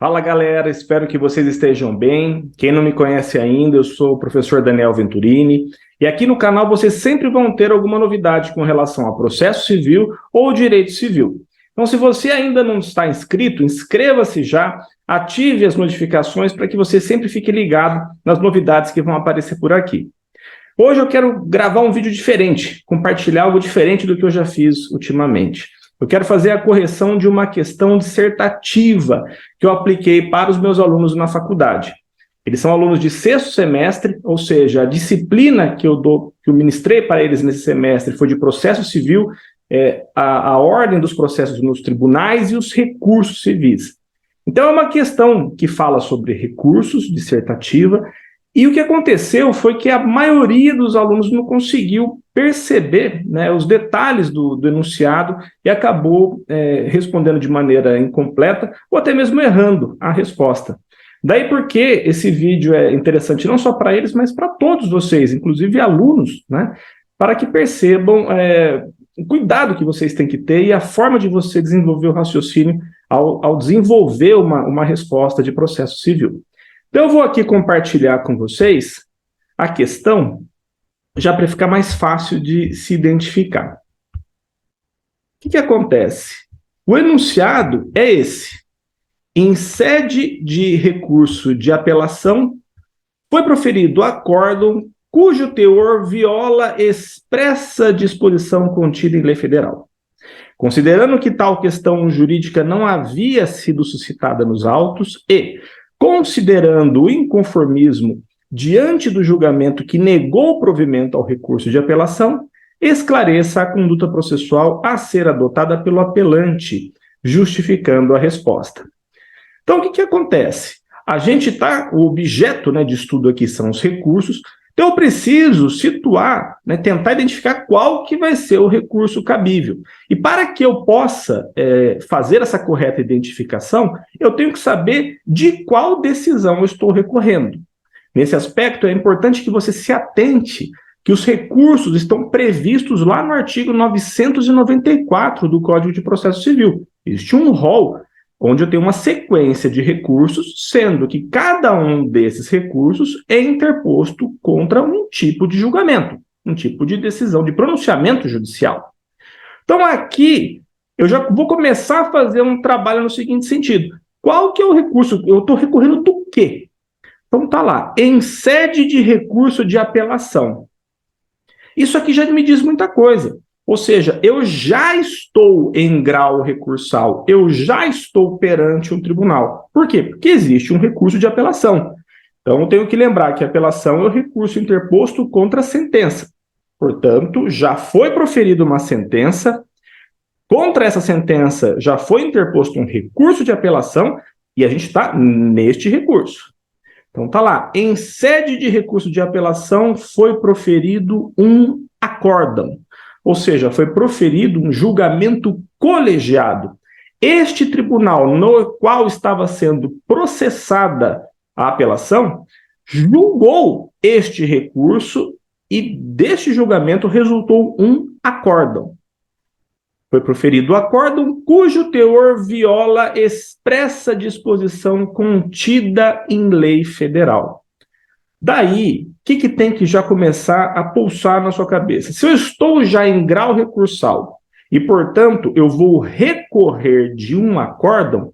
Fala galera, espero que vocês estejam bem. Quem não me conhece ainda, eu sou o professor Daniel Venturini e aqui no canal vocês sempre vão ter alguma novidade com relação a processo civil ou direito civil. Então, se você ainda não está inscrito, inscreva-se já, ative as notificações para que você sempre fique ligado nas novidades que vão aparecer por aqui. Hoje eu quero gravar um vídeo diferente, compartilhar algo diferente do que eu já fiz ultimamente. Eu quero fazer a correção de uma questão dissertativa que eu apliquei para os meus alunos na faculdade. Eles são alunos de sexto semestre, ou seja, a disciplina que eu ministrei para eles nesse semestre foi de processo civil, a ordem dos processos nos tribunais e os recursos civis. Então é uma questão que fala sobre recursos, dissertativa, e o que aconteceu foi que a maioria dos alunos não conseguiu perceber, né, os detalhes do enunciado e acabou respondendo de maneira incompleta ou até mesmo errando a resposta. Daí porque esse vídeo é interessante não só para eles, mas para todos vocês, inclusive alunos, né, para que percebam o cuidado que vocês têm que ter e a forma de você desenvolver o raciocínio ao desenvolver uma resposta de processo civil. Então, eu vou aqui compartilhar com vocês a questão, já para ficar mais fácil de se identificar. O que acontece? O enunciado é esse. Em sede de recurso de apelação, foi proferido acórdão cujo teor viola expressa disposição contida em lei federal. Considerando que tal questão jurídica não havia sido suscitada nos autos e considerando o inconformismo diante do julgamento que negou o provimento ao recurso de apelação, esclareça a conduta processual a ser adotada pelo apelante, justificando a resposta. Então, o que acontece? O objeto, né, de estudo aqui são os recursos, então eu preciso situar, né, tentar identificar qual que vai ser o recurso cabível. E para que eu possa fazer essa correta identificação, eu tenho que saber de qual decisão eu estou recorrendo. Nesse aspecto, é importante que você se atente que os recursos estão previstos lá no artigo 994 do Código de Processo Civil. Existe um rol onde eu tenho uma sequência de recursos, sendo que cada um desses recursos é interposto contra um tipo de julgamento, um tipo de decisão, de pronunciamento judicial. Então, aqui, eu já vou começar a fazer um trabalho no seguinte sentido. Qual que é o recurso? Eu estou recorrendo do quê? Então, está lá, em sede de recurso de apelação. Isso aqui já me diz muita coisa. Ou seja, eu já estou em grau recursal, eu já estou perante um tribunal. Por quê? Porque existe um recurso de apelação. Então, eu tenho que lembrar que a apelação é o recurso interposto contra a sentença. Portanto, já foi proferida uma sentença, contra essa sentença já foi interposto um recurso de apelação e a gente está neste recurso. Então, está lá, em sede de recurso de apelação foi proferido um acórdão. Ou seja, foi proferido um julgamento colegiado. Este tribunal no qual estava sendo processada a apelação julgou este recurso e deste julgamento resultou um acórdão. Foi proferido o acórdão cujo teor viola expressa disposição contida em lei federal. Daí, o que tem que já começar a pulsar na sua cabeça? Se eu estou já em grau recursal e, portanto, eu vou recorrer de um acórdão,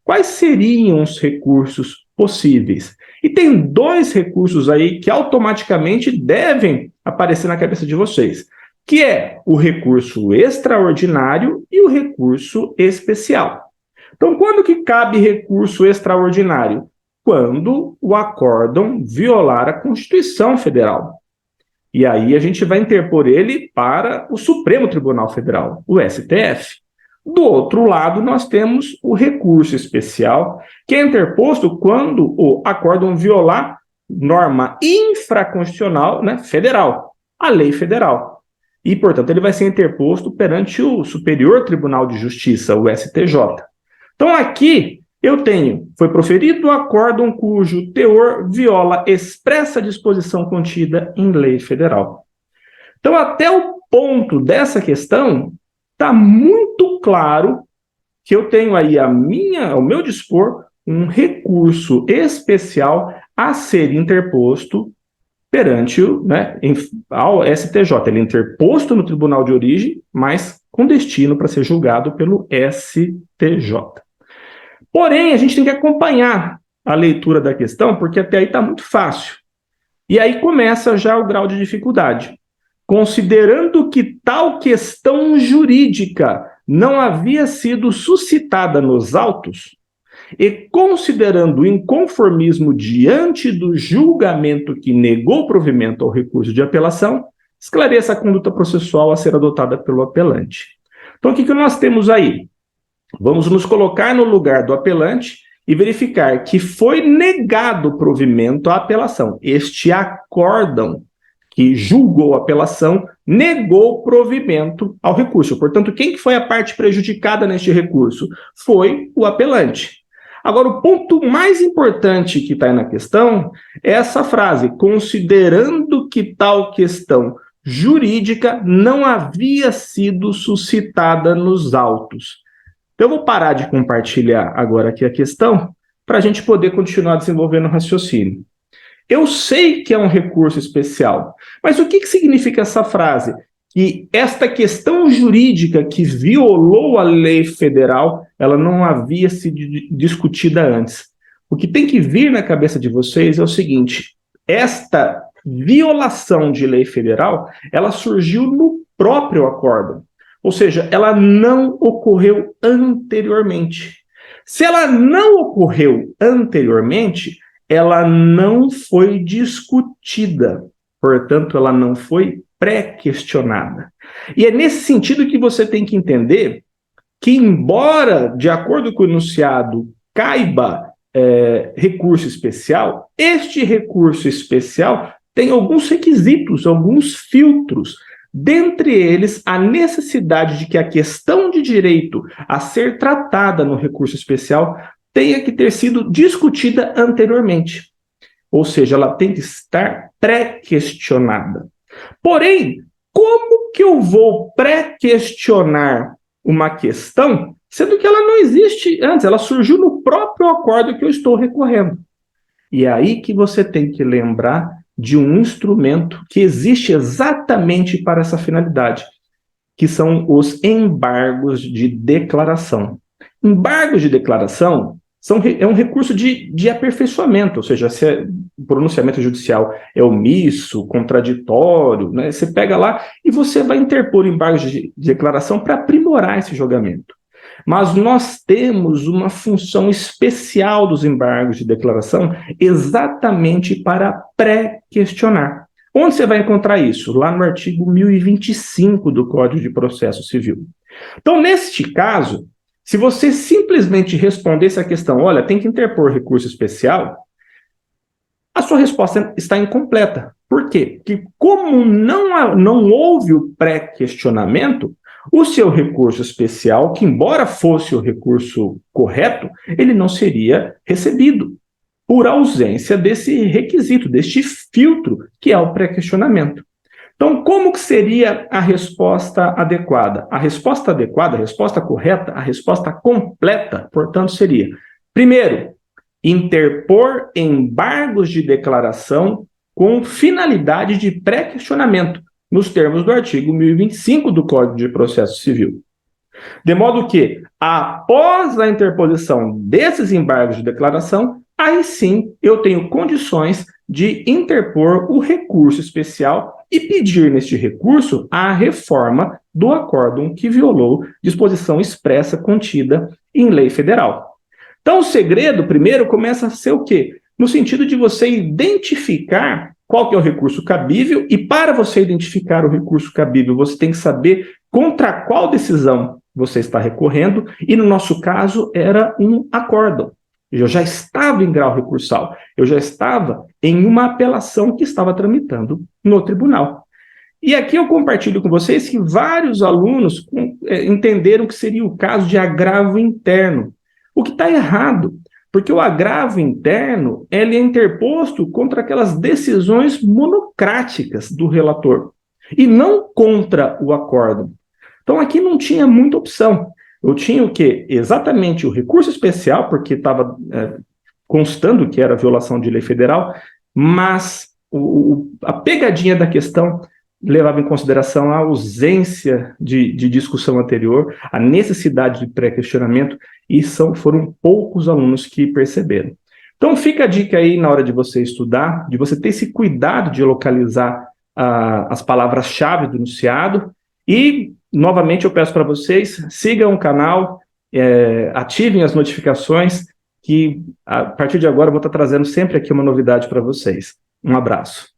quais seriam os recursos possíveis? E tem dois recursos aí que automaticamente devem aparecer na cabeça de vocês, que é o recurso extraordinário e o recurso especial. Então, quando que cabe recurso extraordinário? Quando o acórdão violar a Constituição Federal. E aí a gente vai interpor ele para o Supremo Tribunal Federal, o STF. Do outro lado, nós temos o recurso especial, que é interposto quando o acórdão violar norma infraconstitucional, né, federal, a lei federal. E, portanto, ele vai ser interposto perante o Superior Tribunal de Justiça, o STJ. Então, aqui foi proferido o acórdão cujo teor viola expressa disposição contida em lei federal. Então, até o ponto dessa questão, está muito claro que eu tenho aí ao meu dispor um recurso especial a ser interposto perante ao STJ. Ele é interposto no tribunal de origem, mas com destino para ser julgado pelo STJ. Porém, a gente tem que acompanhar a leitura da questão, porque até aí está muito fácil. E aí começa já o grau de dificuldade. Considerando que tal questão jurídica não havia sido suscitada nos autos, e considerando o inconformismo diante do julgamento que negou provimento ao recurso de apelação, esclareça a conduta processual a ser adotada pelo apelante. Então, o que nós temos aí? Vamos nos colocar no lugar do apelante e verificar que foi negado o provimento à apelação. Este acórdão que julgou a apelação negou provimento ao recurso. Portanto, quem que foi a parte prejudicada neste recurso? Foi o apelante. Agora, o ponto mais importante que está aí na questão é essa frase: considerando que tal questão jurídica não havia sido suscitada nos autos. Então, eu vou parar de compartilhar agora aqui a questão para a gente poder continuar desenvolvendo o raciocínio. Eu sei que é um recurso especial, mas o que significa essa frase? Que esta questão jurídica que violou a lei federal, ela não havia sido discutida antes. O que tem que vir na cabeça de vocês é o seguinte: esta violação de lei federal, ela surgiu no próprio acórdão. Ou seja, ela não ocorreu anteriormente. Se ela não ocorreu anteriormente, ela não foi discutida. Portanto, ela não foi pré-questionada. E é nesse sentido que você tem que entender que, embora, de acordo com o enunciado, caiba recurso especial, este recurso especial tem alguns requisitos, alguns filtros. Dentre eles, a necessidade de que a questão de direito a ser tratada no recurso especial tenha que ter sido discutida anteriormente. Ou seja, ela tem que estar pré-questionada. Porém, como que eu vou pré-questionar uma questão, sendo que ela não existe antes, ela surgiu no próprio acórdão que eu estou recorrendo? E é aí que você tem que lembrar de um instrumento que existe exatamente para essa finalidade, que são os embargos de declaração. Embargos de declaração é um recurso de aperfeiçoamento, ou seja, se o pronunciamento judicial é omisso, contraditório, né, você pega lá e você vai interpor embargos de declaração para aprimorar esse julgamento. Mas nós temos uma função especial dos embargos de declaração exatamente para pré-questionar. Onde você vai encontrar isso? Lá no artigo 1025 do Código de Processo Civil. Então, neste caso, se você simplesmente respondesse a questão, olha, tem que interpor recurso especial, a sua resposta está incompleta. Por quê? Porque como não houve o pré-questionamento, o seu recurso especial, que embora fosse o recurso correto, ele não seria recebido, por ausência desse requisito, deste filtro, que é o pré-questionamento. Então, como que seria a resposta adequada? A resposta adequada, a resposta correta, a resposta completa, portanto, seria: primeiro, interpor embargos de declaração com finalidade de pré-questionamento, nos termos do artigo 1025 do Código de Processo Civil. De modo que, após a interposição desses embargos de declaração, aí sim eu tenho condições de interpor o recurso especial e pedir neste recurso a reforma do acórdão que violou disposição expressa contida em lei federal. Então, o segredo, primeiro, começa a ser o quê? No sentido de você identificar qual que é o recurso cabível, e para você identificar o recurso cabível, você tem que saber contra qual decisão você está recorrendo, e no nosso caso era um acórdão. Eu já estava em grau recursal, eu já estava em uma apelação que estava tramitando no tribunal. E aqui eu compartilho com vocês que vários alunos entenderam que seria o caso de agravo interno, o que está errado, porque o agravo interno ele é interposto contra aquelas decisões monocráticas do relator, e não contra o acórdão. Então aqui não tinha muita opção. eu tinha o quê? Exatamente o recurso especial, porque estava constando que era violação de lei federal, mas a pegadinha da questão levava em consideração a ausência de discussão anterior, a necessidade de pré-questionamento, e foram poucos alunos que perceberam. Então fica a dica aí na hora de você estudar, de você ter esse cuidado de localizar as palavras-chave do enunciado, e novamente eu peço para vocês, sigam o canal, ativem as notificações, que a partir de agora eu vou estar trazendo sempre aqui uma novidade para vocês. Um abraço.